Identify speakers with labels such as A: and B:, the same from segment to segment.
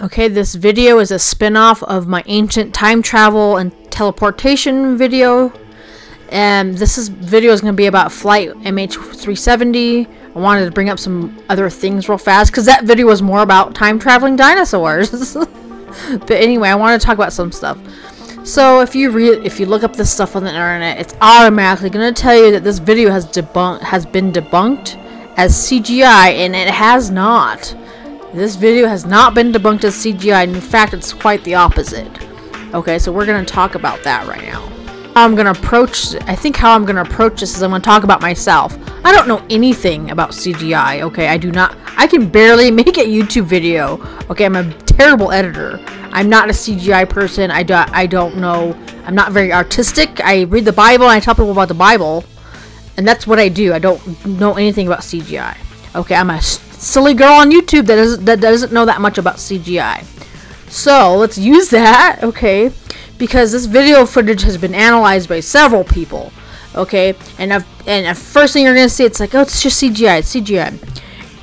A: Okay, this video is a spin-off of my ancient time travel and teleportation video. And video is going to be about flight MH370. I wanted to bring up some other things real fast because that video was more about time traveling dinosaurs. But anyway, I want to talk about some stuff. So if you look up this stuff on the internet, it's automatically going to tell you that this video has been debunked as CGI, and it has not. This video has not been debunked as CGI. In fact, it's quite the opposite. Okay, so we're going to talk about that right now. I think how I'm going to approach this is I'm going to talk about myself. I don't know anything about CGI, okay? I can barely make a YouTube video. Okay, I'm a terrible editor. I'm not a CGI person. I don't know. I'm not very artistic. I read the Bible and I tell people about the Bible. And that's what I do. I don't know anything about CGI. Okay, I'm a silly girl on YouTube that doesn't know that much about CGI. So, let's use that, okay? Because this video footage has been analyzed by several people, okay? And the first thing you're gonna see, it's like, oh, it's just CGI. It's CGI.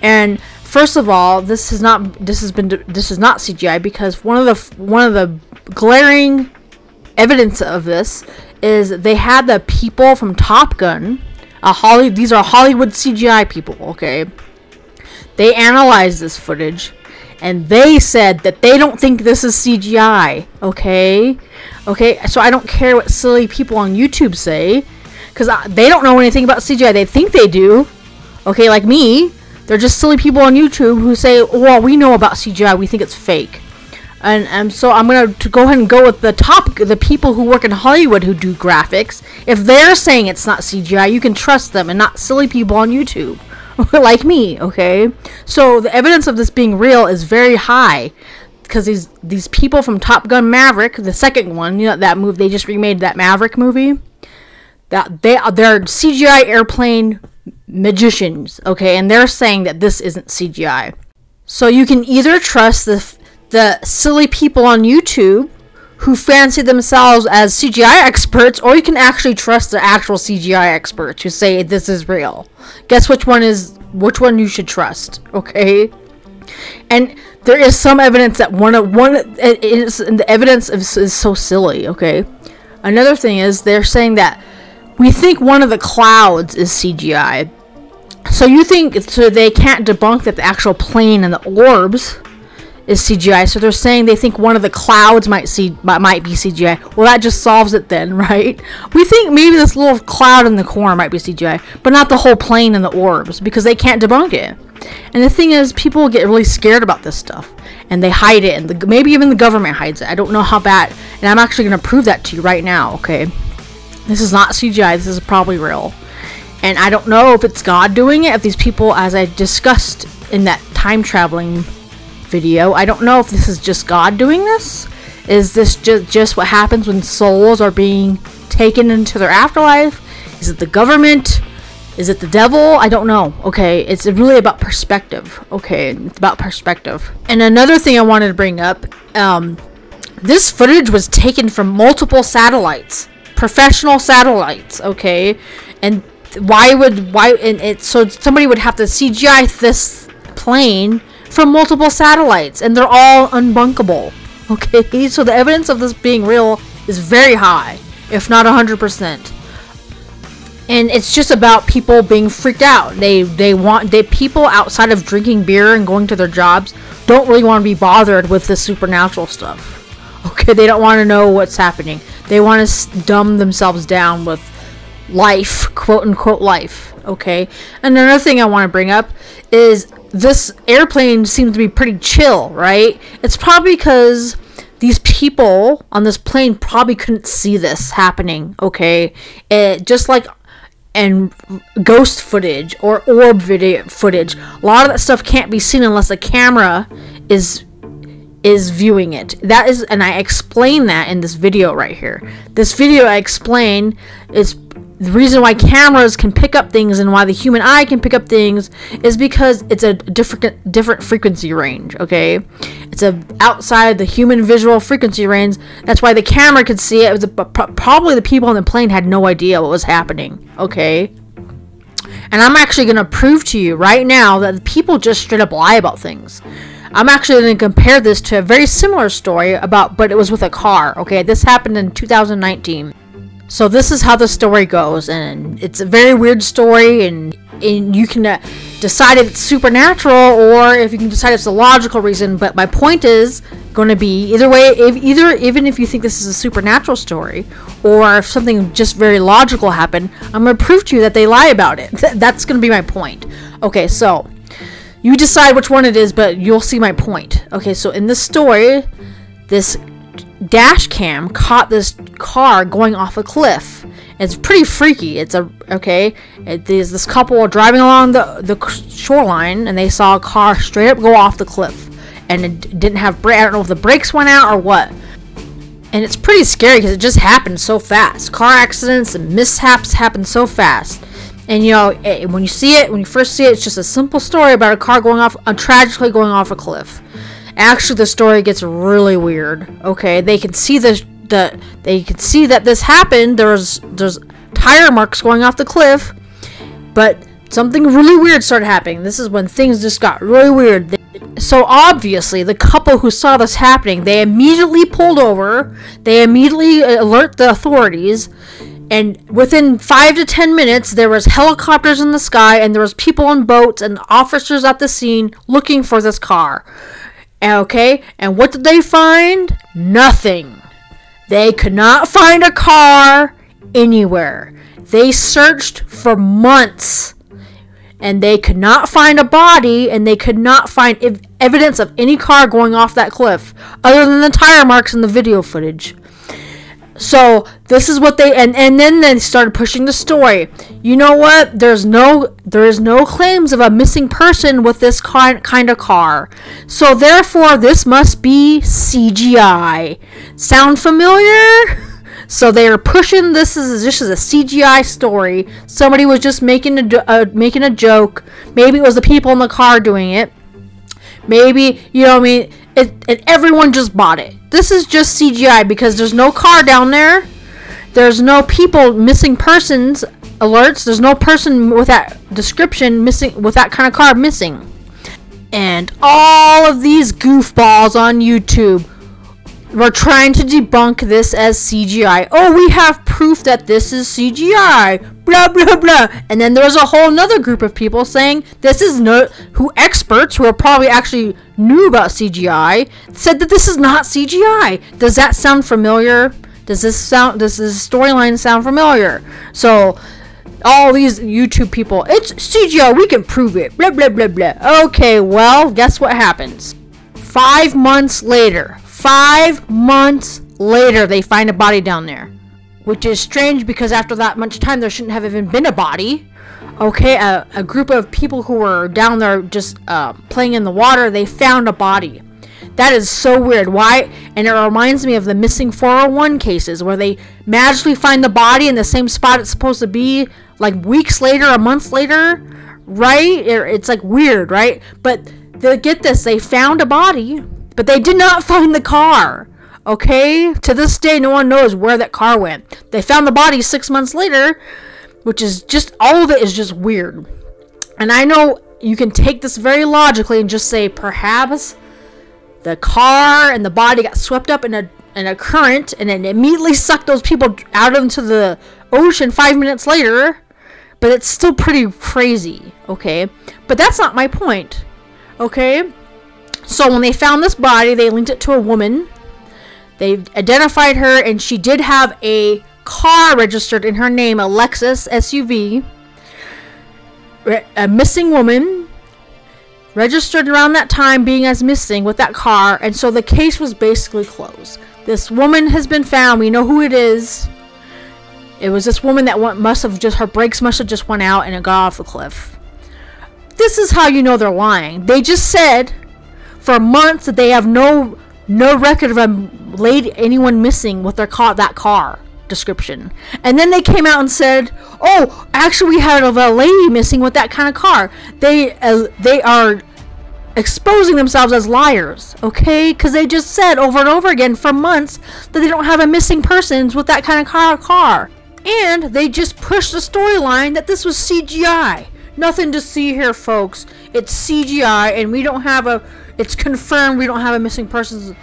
A: And first of all, this is not CGI because one of the glaring evidence of this is they had the people from Top Gun. These are Hollywood CGI people, okay? They analyzed this footage, and they said that they don't think this is CGI, okay? Okay, so I don't care what silly people on YouTube say, because they don't know anything about CGI. They think they do, okay, like me. They're just silly people on YouTube who say, well, we know about CGI, we think it's fake. And so I'm going to go ahead and go with the people who work in Hollywood who do graphics. If they're saying it's not CGI, you can trust them and not silly people on YouTube. Like me, okay? So the evidence of this being real is very high. Because these people from Top Gun Maverick, the second one, you know, that movie, they just remade that Maverick movie. They're CGI airplane magicians, okay? And they're saying that this isn't CGI. So you can either trust the silly people on YouTube who fancy themselves as CGI experts, or you can actually trust the actual CGI experts who say this is real. Guess which one you should trust, okay? And there is some evidence that the evidence is so silly, okay? Another thing is they're saying that we think one of the clouds is CGI. So they can't debunk that the actual plane and the orbs is CGI. So they're saying they think one of the clouds might be CGI. Well, that just solves it then, right? We think maybe this little cloud in the corner might be CGI, but not the whole plane and the orbs, because they can't debunk it. And the thing is, people get really scared about this stuff, and they hide it, and maybe even the government hides it. I don't know how bad, and I'm actually going to prove that to you right now, okay? This is not CGI. This is probably real. And I don't know if it's God doing it, if these people, as I discussed in that time traveling video, I don't know if this is just God doing this. Is this just what happens when souls are being taken into their afterlife? Is it the government? Is it the devil? I don't know. Okay, it's really about perspective. Okay, it's about perspective. And another thing I wanted to bring up, this footage was taken from multiple satellites, professional satellites. Okay, and so somebody would have to CGI this plane from multiple satellites, and they're all unbunkable. Okay, so the evidence of this being real is very high, if not 100%. And it's just about people being freaked out. People outside of drinking beer and going to their jobs don't really want to be bothered with the supernatural stuff. Okay, they don't want to know what's happening. They want to dumb themselves down with life, quote unquote life. Okay, and another thing I want to bring up is this airplane seems to be pretty chill, right? It's probably because these people on this plane probably couldn't see this happening, okay? Just like in ghost footage or orb video footage, a lot of that stuff can't be seen unless the camera is viewing it. And I explain that in this video right here. This video I explain is the reason why cameras can pick up things and why the human eye can pick up things is because it's a different frequency range, okay? It's outside the human visual frequency range. That's why the camera could see it. Probably the people on the plane had no idea what was happening, okay? And I'm actually going to prove to you right now that people just straight up lie about things. I'm actually going to compare this to a very similar story but it was with a car. Okay, this happened in 2019. So this is how the story goes, and it's a very weird story, and you can decide if it's supernatural or if you can decide it's a logical reason. But my point is going to be either way, even if you think this is a supernatural story or if something just very logical happened, I'm going to prove to you that they lie about it. That's going to be my point. Okay, so you decide which one it is, but you'll see my point. Okay, so in this story, this dash cam caught this car going off a cliff. It's pretty freaky. There's this couple driving along the shoreline, and they saw a car straight up go off the cliff, and it didn't have I don't know if the brakes went out or what. And it's pretty scary because it just happened so fast. Car accidents and mishaps happen so fast. And when you first see it, it's just a simple story about a car tragically going off a cliff. Actually, the story gets really weird. Okay, they can see that this happened. There's tire marks going off the cliff, but something really weird started happening. This is when things just got really weird. So obviously, the couple who saw this happening, they immediately pulled over. They immediately alert the authorities, and within 5 to 10 minutes, there was helicopters in the sky, and there was people on boats and officers at the scene looking for this car. Okay, and what did they find? Nothing. They could not find a car anywhere. They searched for months, and they could not find a body, and they could not find evidence of any car going off that cliff, other than the tire marks in the video footage. So this is what and then they started pushing the story. You know what? There is no claims of a missing person with this kind of car. So therefore, this must be CGI. Sound familiar? So they are pushing this as a CGI story. Somebody was just making a joke. Maybe it was the people in the car doing it. Maybe, and everyone just bought it. This is just CGI because there's no car down there. There's no missing persons alerts. There's no person with that description missing, with that kind of car missing. And all of these goofballs on YouTube were trying to debunk this as CGI. Oh, we have proof that this is CGI. Blah, blah, blah. And then there was a whole nother group of people saying experts who are probably actually knew about CGI said that this is not CGI. Does that sound familiar? Does this storyline sound familiar? So all these YouTube people, it's CGI, we can prove it. Blah, blah, blah, blah. Okay, well, guess what happens? 5 months later, they find a body down there. Which is strange because after that much time, there shouldn't have even been a body. Okay, a group of people who were down there just playing in the water, they found a body. That is so weird. Why? And it reminds me of the missing 401 cases where they magically find the body in the same spot it's supposed to be, like weeks later, a month later, right? It's like weird, right? But get this, they found a body, but they did not find the car. Okay? To this day, no one knows where that car went. They found the body 6 months later, which is just, all of it is just weird. And I know you can take this very logically and just say, perhaps the car and the body got swept up in a current, and it immediately sucked those people out into the ocean 5 minutes later. But it's still pretty crazy, okay? But that's not my point, okay? So when they found this body, they linked it to a woman. They identified her, and she did have a car registered in her name, a Lexus SUV. A missing woman, registered around that time being as missing with that car, and so the case was basically closed. This woman has been found. We know who it is. It was this woman that her brakes must have just went out and it got off the cliff. This is how you know they're lying. They just said for months that they have no record of anyone missing with that car description. And then they came out and said, oh, actually we had a lady missing with that kind of car. They are exposing themselves as liars, okay? Because they just said over and over again for months that they don't have a missing persons with that kind of car. And they just pushed the storyline that this was CGI. Nothing to see here, folks. It's CGI, and we don't have a... It's confirmed we don't have a missing persons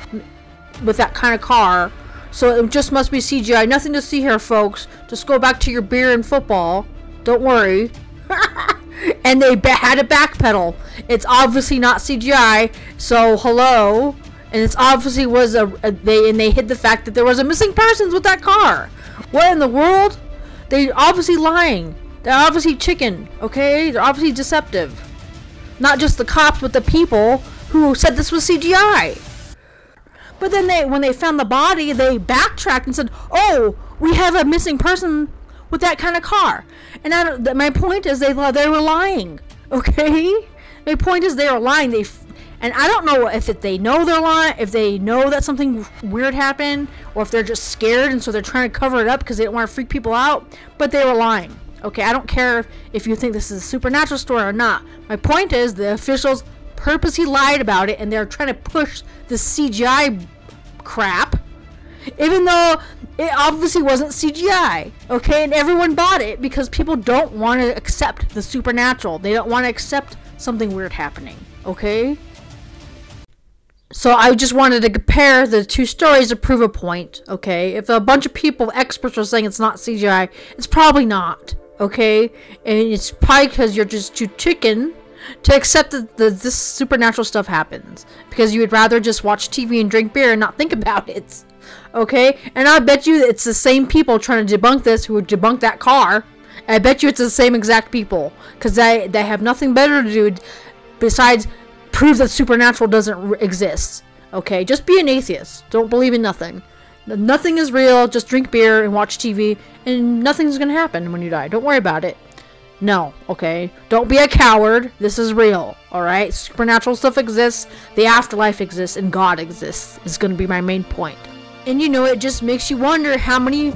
A: with that kind of car. So it just must be CGI. Nothing to see here, folks. Just go back to your beer and football. Don't worry. And they had to backpedal. It's obviously not CGI. So hello. And it's obviously was they hid the fact that there was a missing persons with that car. What in the world? They're obviously lying. They're obviously chicken. Okay, they're obviously deceptive. Not just the cops, but the people who said this was CGI. But then when they found the body, they backtracked and said, "Oh, we have a missing person with that kind of car." And my point is they were lying. Okay, my point is they were lying. And I don't know if they know they're lying, if they know that something weird happened, or if they're just scared and so they're trying to cover it up because they don't want to freak people out. But they were lying. Okay, I don't care if you think this is a supernatural story or not. My point is the officials purposely lied about it, and they're trying to push the CGI crap, even though it obviously wasn't CGI. Okay, and everyone bought it because people don't want to accept the supernatural. They don't want to accept something weird happening. Okay. So I just wanted to compare the two stories to prove a point, okay? If a bunch of people, experts, are saying it's not CGI, it's probably not, okay? And it's probably because you're just too chicken to accept that this supernatural stuff happens. Because you would rather just watch TV and drink beer and not think about it, okay? And I bet you it's the same people trying to debunk this who would debunk that car. I bet you it's the same exact people. Because they have nothing better to do besides prove that supernatural doesn't exist. Okay, just be an atheist. Don't believe in nothing. Nothing is real. Just drink beer and watch TV, and nothing's gonna happen when you die. Don't worry about it. No, okay? Don't be a coward. This is real, alright? Supernatural stuff exists, the afterlife exists, and God exists, is gonna be my main point. And you know, it just makes you wonder how many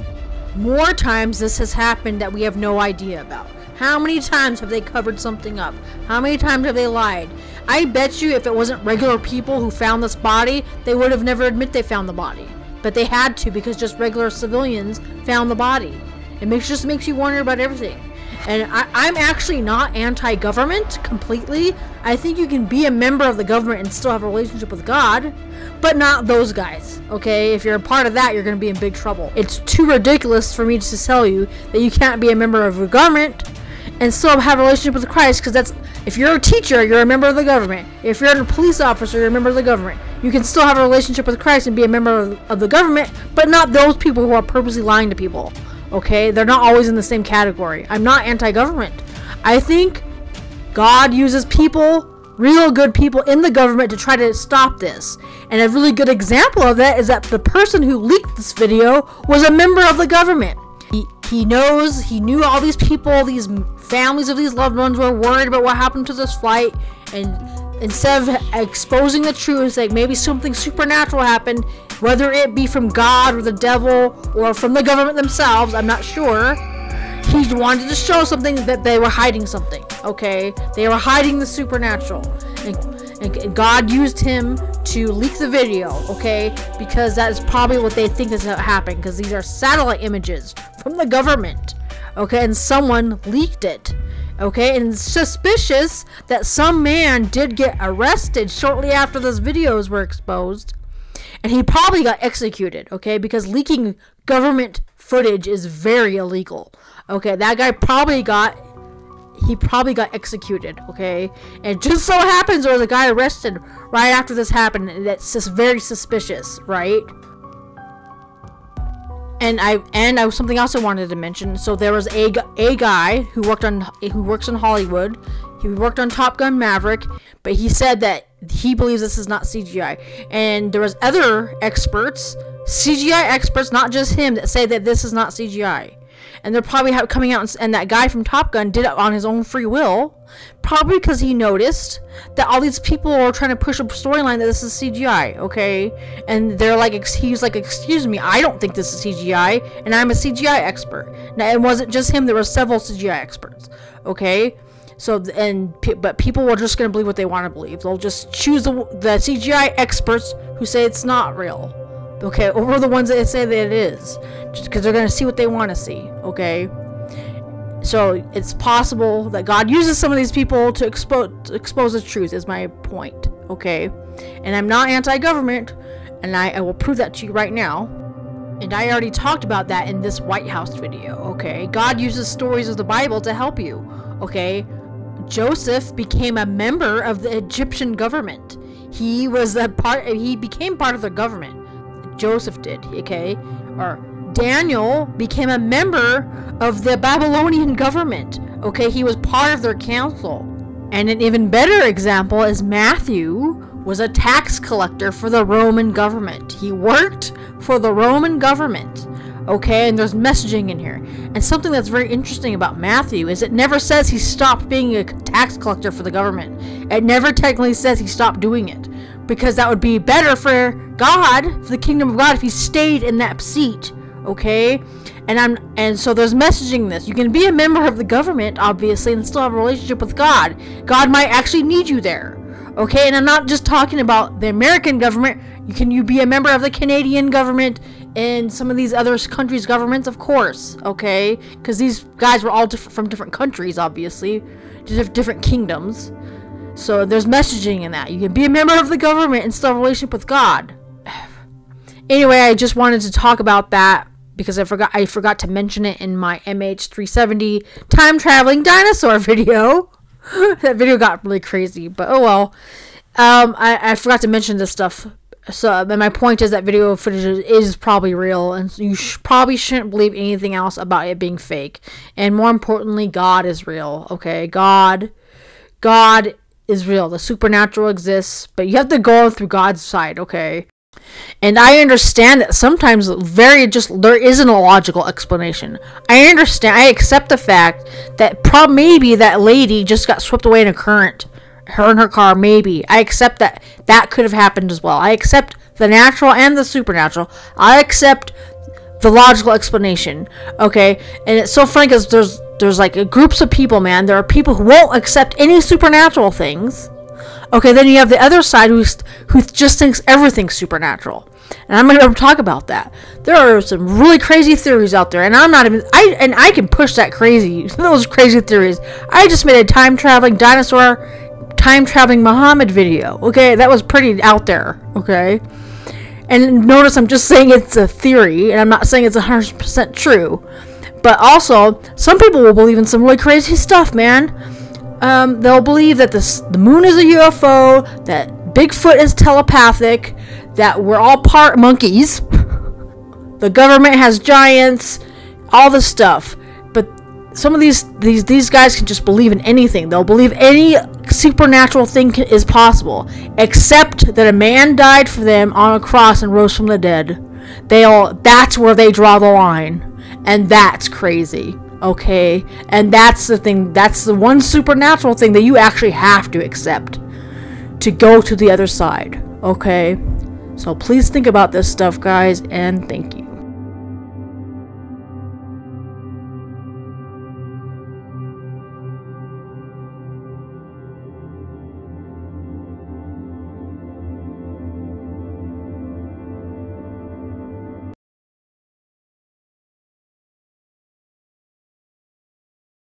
A: more times this has happened that we have no idea about. How many times have they covered something up? How many times have they lied? I bet you if it wasn't regular people who found this body, they would have never admit they found the body. But they had to because just regular civilians found the body. It just makes you wonder about everything. And I'm actually not anti-government completely. I think you can be a member of the government and still have a relationship with God, but not those guys, okay? If you're a part of that, you're going to be in big trouble. It's too ridiculous for me to tell you that you can't be a member of a government and still have a relationship with Christ, because that's, if you're a teacher, you're a member of the government. If you're a police officer, you're a member of the government. You can still have a relationship with Christ and be a member of the government, but not those people who are purposely lying to people. Okay? They're not always in the same category. I'm not anti-government. I think God uses people, real good people in the government, to try to stop this. And a really good example of that is that the person who leaked this video was a member of the government. He knew all these people, these families of these loved ones were worried about what happened to this flight, and instead of exposing the truth, like maybe something supernatural happened, whether it be from God or the devil or from the government themselves, I'm not sure. He wanted to show something that they were hiding something, okay? They were hiding the supernatural. And God used him to leak the video, okay? Because that is probably what they think is happening, because these are satellite images from the government, okay? And someone leaked it, okay? And it's suspicious that some man did get arrested shortly after those videos were exposed, and he probably got executed, okay? Because leaking government footage is very illegal, okay? That guy probably got executed, okay? And it just so happens there was a guy arrested right after this happened, and that's just very suspicious, right? And I something else I wanted to mention. So there was a guy who works in Hollywood. He worked on Top Gun Maverick, but he said that he believes this is not CGI. And there was other experts, CGI experts, not just him, that say that this is not CGI. And they're probably coming out, and that guy from Top Gun did it on his own free will, probably because he noticed that all these people are trying to push a storyline that this is CGI, okay? And they're like, he's like, excuse me, I don't think this is CGI, and I'm a CGI expert. Now, it wasn't just him, there were several CGI experts, okay? So, but people are just going to believe what they want to believe. They'll just choose the CGI experts who say it's not real, okay, over the ones that say that it is, just because they're going to see what they want to see, okay? So it's possible that God uses some of these people to expose the truth, is my point, okay? And I'm not anti-government, and I will prove that to you right now. And I already talked about that in this White House video, okay? God uses stories of the Bible to help you, okay? Joseph became a member of the Egyptian government. He became part of the government. Joseph did, okay? Or Daniel became a member of the Babylonian government. Okay, he was part of their council. And an even better example is Mathew was a tax collector for the Roman government. He worked for the Roman government. Okay, and there's messaging in here. And something that's very interesting about Mathew is it never says he stopped being a tax collector for the government. It never technically says he stopped doing it. Because that would be better for God, for the kingdom of God, if he stayed in that seat. Okay, and so there's messaging in this. You can be a member of the government, obviously, and still have a relationship with God. God might actually need you there. Okay, and I'm not just talking about the American government. You be a member of the Canadian government and some of these other countries' governments, of course. Okay, because these guys were all from different countries, obviously, different kingdoms. So there's messaging in that. You can be a member of the government and still have a relationship with God. Anyway, I just wanted to talk about that because I forgot to mention it in my MH370 time traveling dinosaur video. That video got really crazy, but oh well. I forgot to mention this stuff. So my point is that video footage is probably real, and you probably shouldn't believe anything else about it being fake. And more importantly, God is real. Okay, God is real. The supernatural exists, but you have to go through God's side. Okay. And I understand that sometimes there isn't a logical explanation. I understand. I accept the fact that maybe that lady just got swept away in a current. Her and her car, maybe. I accept that could have happened as well. I accept the natural and the supernatural. I accept the logical explanation. Okay? And it's so funny because there's like groups of people, man. There are people who won't accept any supernatural things. Okay, then you have the other side who just thinks everything's supernatural. And I'm going to talk about that. There are some really crazy theories out there, and I can push those crazy theories. I just made a time-traveling dinosaur, time-traveling Muhammad video. Okay, that was pretty out there. Okay? And notice I'm just saying it's a theory, and I'm not saying it's 100% true. But also, some people will believe in some really crazy stuff, man. They'll believe that the moon is a UFO, that Bigfoot is telepathic, that we're all part monkeys, the government has giants, all this stuff. But some of these guys can just believe in anything. They'll believe any supernatural thing is possible, except that a man died for them on a cross and rose from the dead. That's where they draw the line, and that's crazy. Okay, and that's the thing, that's the one supernatural thing that you actually have to accept to go to the other side. Okay, so please think about this stuff, guys, and thank you.